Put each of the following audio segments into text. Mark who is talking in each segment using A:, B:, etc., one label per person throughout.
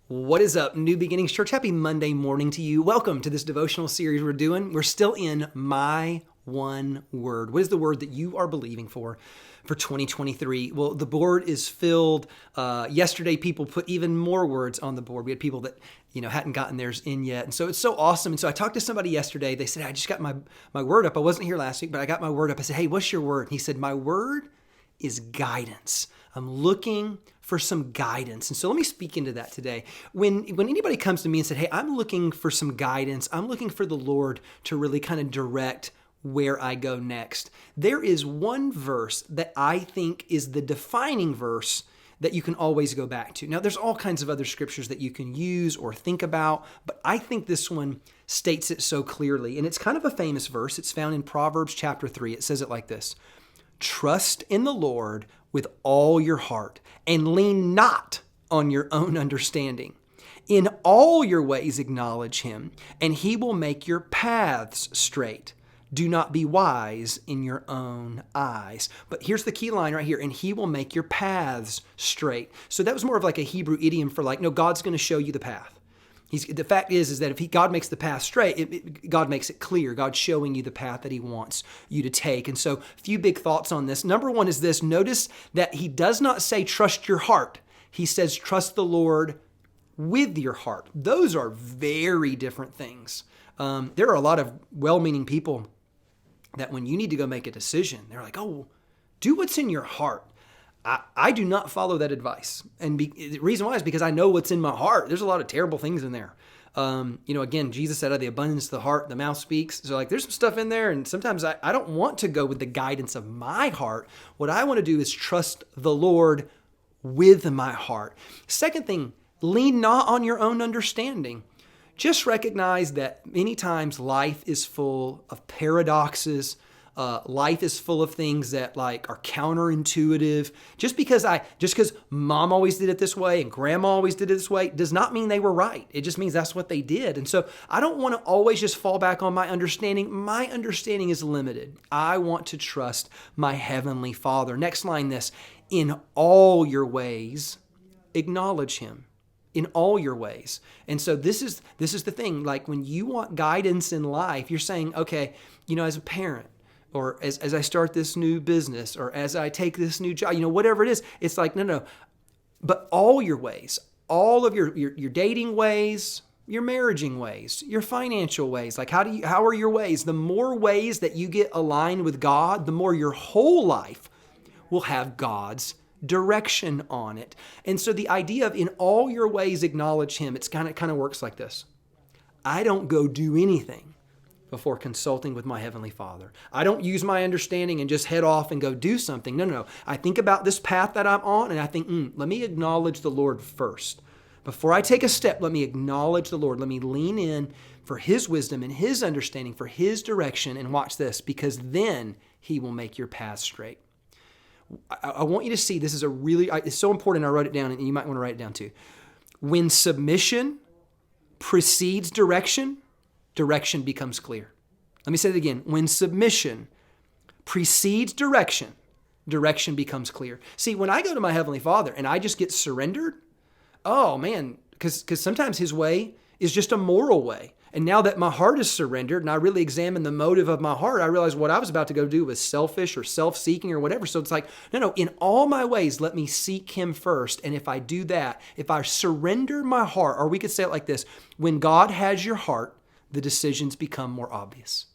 A: What is up, New Beginnings Church? Happy Monday morning to you. Welcome to this devotional series we're doing. We're still in My One Word. What is the word that you are believing for 2023? Well, the board is filled. Yesterday, people put even more words on the board. We had people that hadn't gotten theirs in yet. And so it's so awesome. And so I talked to somebody yesterday. They said, I just got my word up. I wasn't here last week, but I got my word up. I said, hey, what's your word? And he said, my word is guidance. I'm looking for some guidance. And so let me speak into that today. When anybody comes to me and said, hey, I'm looking for some guidance, I'm looking for the Lord to really kind of direct where I go next, there is one verse that I think is the defining verse that you can always go back to. Now, there's all kinds of other scriptures that you can use or think about, but I think this one states it so clearly. And it's kind of a famous verse. It's found in Proverbs chapter 3. It says it like this: trust in the Lord with all your heart and lean not on your own understanding. In all your ways acknowledge him, and he will make your paths straight. Do not be wise in your own eyes. But here's the key line right here: and he will make your paths straight. So that was more of like a Hebrew idiom for no, God's going to show you the path. The fact is that if God makes the path straight, God makes it clear. God's showing you the path that he wants you to take. And so a few big thoughts on this. Number one is this: notice that he does not say trust your heart. He says trust the Lord with your heart. Those are very different things. There are a lot of well-meaning people that when you need to go make a decision, they're like, oh, do what's in your heart. I do not follow that advice. And the reason why is because I know what's in my heart. There's a lot of terrible things in there. Again, Jesus said, out of the abundance of the heart, the mouth speaks. So there's some stuff in there. And sometimes I don't want to go with the guidance of my heart. What I want to do is trust the Lord with my heart. Second thing, lean not on your own understanding. Just recognize that many times life is full of paradoxes. Life is full of things that are counterintuitive. Just because mom always did it this way and grandma always did it this way does not mean they were right. It just means that's what they did. And so I don't want to always just fall back on my understanding. My understanding is limited. I want to trust my heavenly Father. Next line, this: in all your ways, acknowledge him. In all your ways. And so this is the thing. When you want guidance in life, you're saying, okay, as a parent, or as I start this new business, or as I take this new job, whatever it is, it's no. But all your ways, all of your dating ways, your marriaging ways, your financial ways, how are your ways? The more ways that you get aligned with God, the more your whole life will have God's direction on it. And so the idea of in all your ways acknowledge him, it's kind of works like this. I don't go do anything before consulting with my heavenly Father. I don't use my understanding and just head off and go do something. No. I think about this path that I'm on, and I think, let me acknowledge the Lord first. Before I take a step, let me acknowledge the Lord. Let me lean in for his wisdom and his understanding, for his direction, and watch this, because then he will make your path straight. I want you to see, this is it's so important. I wrote it down, and you might want to write it down too. When submission precedes direction, direction becomes clear. Let me say it again. When submission precedes direction, direction becomes clear. See, when I go to my Heavenly Father and I just get surrendered, oh man, because sometimes his way is just a moral way. And now that my heart is surrendered and I really examine the motive of my heart, I realize what I was about to go do was selfish or self-seeking or whatever. So it's no, in all my ways, let me seek him first. And if I do that, if I surrender my heart, or we could say it like this: when God has your heart, the decisions become more obvious.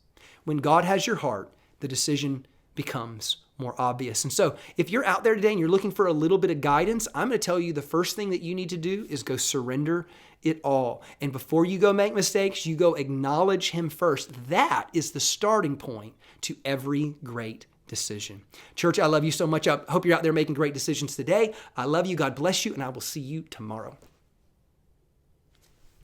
A: When God has your heart, the decision becomes more obvious. And so if you're out there today and you're looking for a little bit of guidance, I'm going to tell you the first thing that you need to do is go surrender it all. And before you go make mistakes, you go acknowledge him first. That is the starting point to every great decision. Church, I love you so much. I hope you're out there making great decisions today. I love you. God bless you. And I will see you tomorrow.